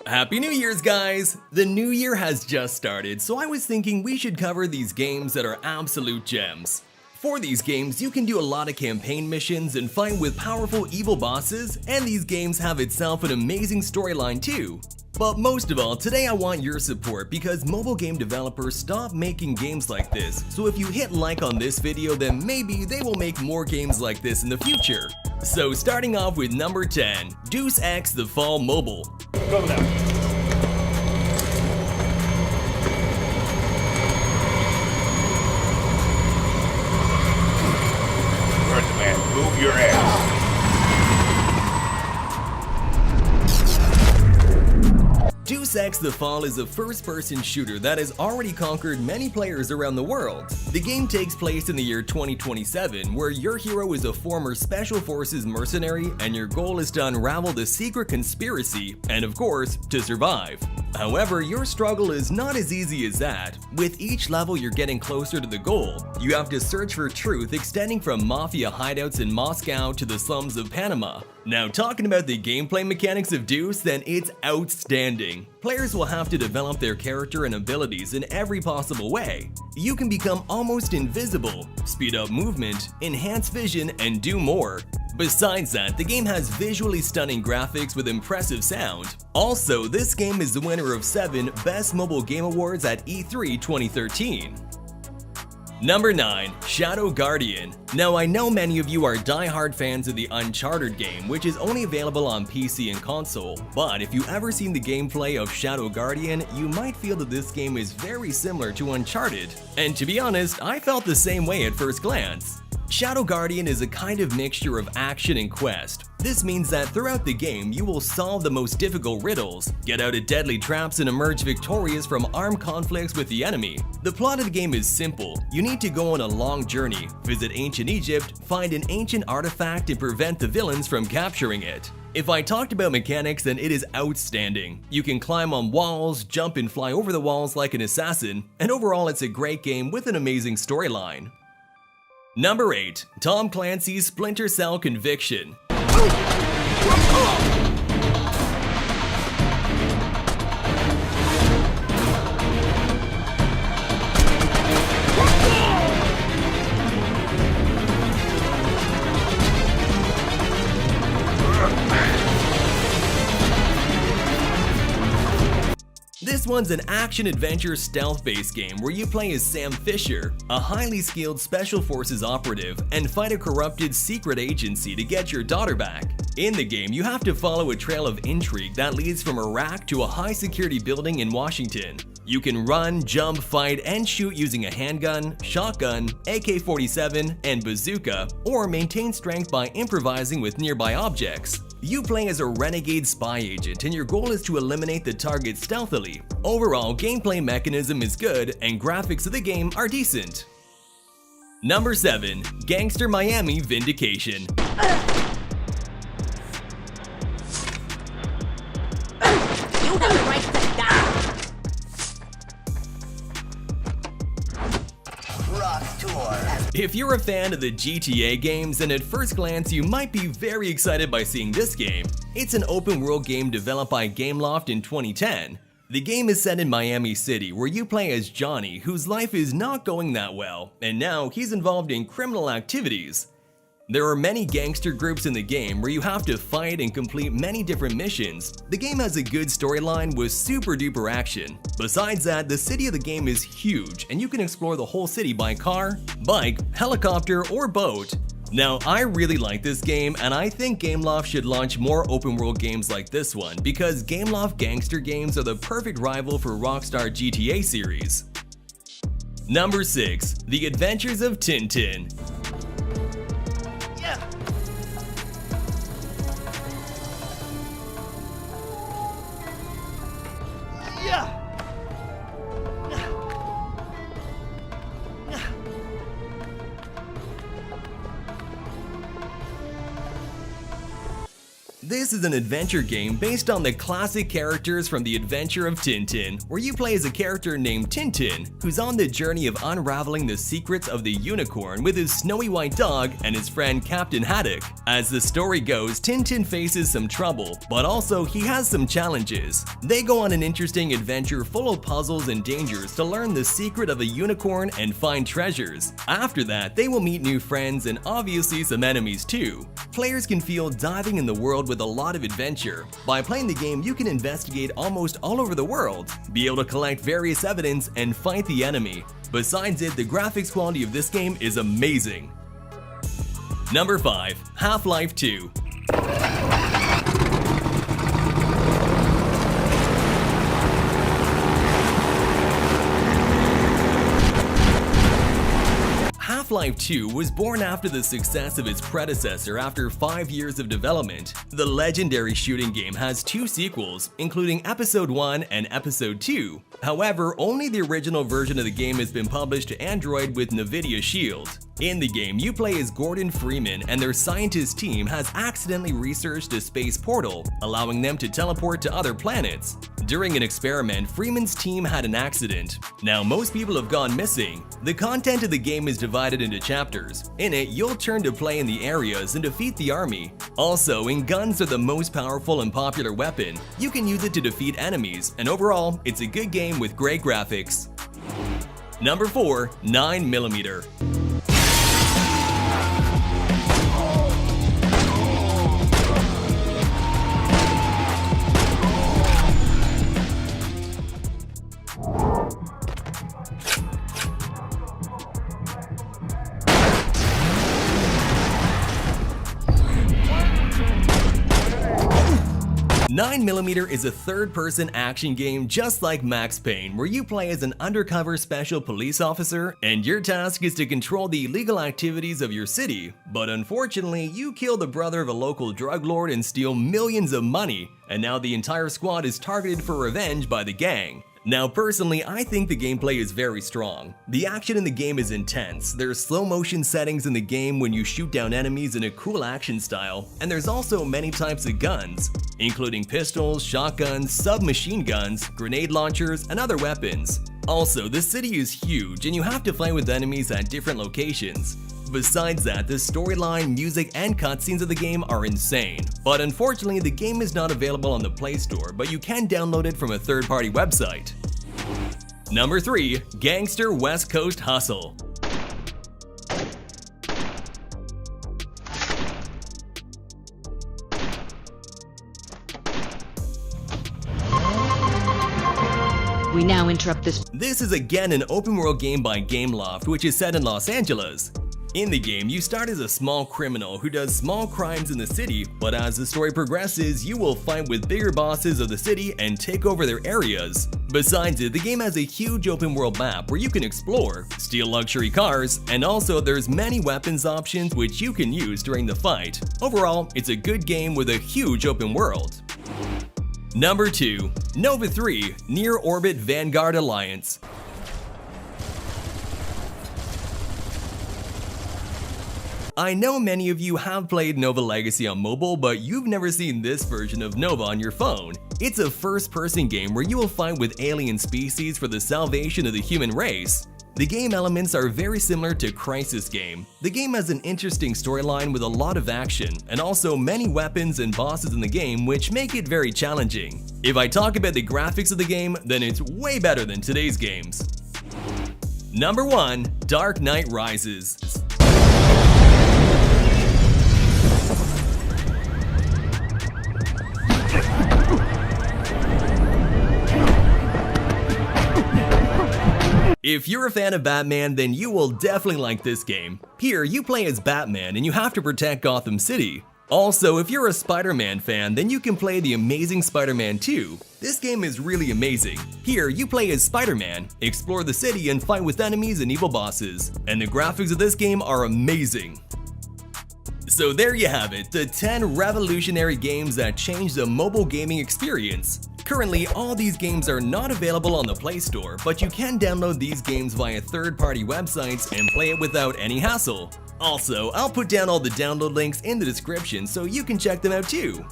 Happy New Year's, guys! The new year has just started, so I was thinking we should cover these games that are absolute gems. For these games, you can do a lot of campaign missions and fight with powerful evil bosses, and these games have itself an amazing storyline too. But most of all, today I want your support because mobile game developers stop making games like this, so if you hit like on this video, then maybe they will make more games like this in the future. So starting off with number 10, Deus Ex The Fall Mobile. Go now. Move your ass. Deus Ex The Fall is a first-person shooter that has already conquered many players around the world. The game takes place in the year 2027, where your hero is a former Special Forces mercenary and your goal is to unravel the secret conspiracy and, of course, to survive. However, your struggle is not as easy as that. With each level you're getting closer to the goal. You have to search for truth extending from mafia hideouts in Moscow to the slums of Panama. Now talking about the gameplay mechanics of Deus, then it's outstanding. Players will have to develop their character and abilities in every possible way. You can become almost invisible, speed up movement, enhance vision, and do more. Besides that, the game has visually stunning graphics with impressive sound. Also, this game is the winner of 7 Best Mobile Game Awards at E3 2013. Number 9, Shadow Guardian. Now I know many of you are die-hard fans of the Uncharted game, which is only available on PC and console, but if you've ever seen the gameplay of Shadow Guardian, you might feel that this game is very similar to Uncharted. And to be honest, I felt the same way at first glance. Shadow Guardian is a kind of mixture of action and quest. This means that throughout the game, you will solve the most difficult riddles, get out of deadly traps, and emerge victorious from armed conflicts with the enemy. The plot of the game is simple. You need to go on a long journey, visit ancient Egypt, find an ancient artifact, and prevent the villains from capturing it. If I talked about mechanics, then it is outstanding. You can climb on walls, jump and fly over the walls like an assassin, and overall it's a great game with an amazing storyline. Number 8, Tom Clancy's Splinter Cell Conviction. This one's an action-adventure stealth-based game where you play as Sam Fisher, a highly skilled Special Forces operative, and fight a corrupted secret agency to get your daughter back. In the game, you have to follow a trail of intrigue that leads from Iraq to a high-security building in Washington. You can run, jump, fight, and shoot using a handgun, shotgun, AK-47, and bazooka, or maintain strength by improvising with nearby objects. You play as a renegade spy agent and your goal is to eliminate the target stealthily. Overall, gameplay mechanism is good and graphics of the game are decent. Number 7, Gangster Miami Vindication. You have the right to die! If you're a fan of the GTA games, then at first glance you might be very excited by seeing this game. It's an open world game developed by Gameloft in 2010. The game is set in Miami City, where you play as Johnny, whose life is not going that well, and now he's involved in criminal activities. There are many gangster groups in the game where you have to fight and complete many different missions. The game has a good storyline with super duper action. Besides that, the city of the game is huge and you can explore the whole city by car, bike, helicopter, or boat. Now, I really like this game and I think Gameloft should launch more open world games like this one because Gameloft gangster games are the perfect rival for Rockstar GTA series. Number 6, The Adventures of Tintin. This is an adventure game based on the classic characters from The Adventure of Tintin, where you play as a character named Tintin, who's on the journey of unraveling the secrets of the unicorn with his snowy white dog and his friend Captain Haddock. As the story goes, Tintin faces some trouble, but also he has some challenges. They go on an interesting adventure full of puzzles and dangers to learn the secret of a unicorn and find treasures. After that, they will meet new friends and obviously some enemies too. Players can feel diving in the world with a lot of adventure. By playing the game, you can investigate almost all over the world, be able to collect various evidence, and fight the enemy. Besides it, the graphics quality of this game is amazing. Number 5. Half-Life 2. Half-Life 2 was born after the success of its predecessor after 5 years of development. The legendary shooting game has 2 sequels, including Episode 1 and Episode 2. However, only the original version of the game has been published to Android with NVIDIA Shield. In the game, you play as Gordon Freeman, and their scientist team has accidentally researched a space portal, allowing them to teleport to other planets. During an experiment, Freeman's team had an accident. Now, most people have gone missing. The content of the game is divided into chapters. In it, you'll turn to play in the areas and defeat the army. Also, guns are the most powerful and popular weapon. You can use it to defeat enemies, and overall, it's a good game with great graphics. Number 4. 9mm. 9mm is a third-person action game just like Max Payne, where you play as an undercover special police officer, and your task is to control the illegal activities of your city. But unfortunately, you kill the brother of a local drug lord and steal millions of money, and now the entire squad is targeted for revenge by the gang. Now personally, I think the gameplay is very strong. The action in the game is intense, there's slow motion settings in the game when you shoot down enemies in a cool action style, and there's also many types of guns, including pistols, shotguns, submachine guns, grenade launchers, and other weapons. Also, the city is huge and you have to fight with enemies at different locations. Besides that, the storyline, music, and cutscenes of the game are insane. But unfortunately, the game is not available on the PlayStore, but you can download it from a third-party website. Number 3. Gangster West Coast Hustle. We now interrupt this. This is again an open-world game by Gameloft, which is set in Los Angeles. In the game, you start as a small criminal who does small crimes in the city, but as the story progresses, you will fight with bigger bosses of the city and take over their areas. Besides it, the game has a huge open world map where you can explore, steal luxury cars, and also there's many weapons options which you can use during the fight. Overall, it's a good game with a huge open world. Number 2. Nova 3 Near Orbit Vanguard Alliance. I know many of you have played Nova Legacy on mobile, but you've never seen this version of Nova on your phone. It's a first-person game where you will fight with alien species for the salvation of the human race. The game elements are very similar to Crysis game. The game has an interesting storyline with a lot of action, and also many weapons and bosses in the game which make it very challenging. If I talk about the graphics of the game, then it's way better than today's games. Number 1. Dark Knight Rises. If you're a fan of Batman, then you will definitely like this game. Here, you play as Batman and you have to protect Gotham City. Also, if you're a Spider-Man fan, then you can play The Amazing Spider-Man 2. This game is really amazing. Here, you play as Spider-Man, explore the city, and fight with enemies and evil bosses. And the graphics of this game are amazing. So there you have it, the 10 revolutionary games that changed the mobile gaming experience. Currently, all these games are not available on the Play Store, but you can download these games via third-party websites and play it without any hassle. Also, I'll put down all the download links in the description so you can check them out too.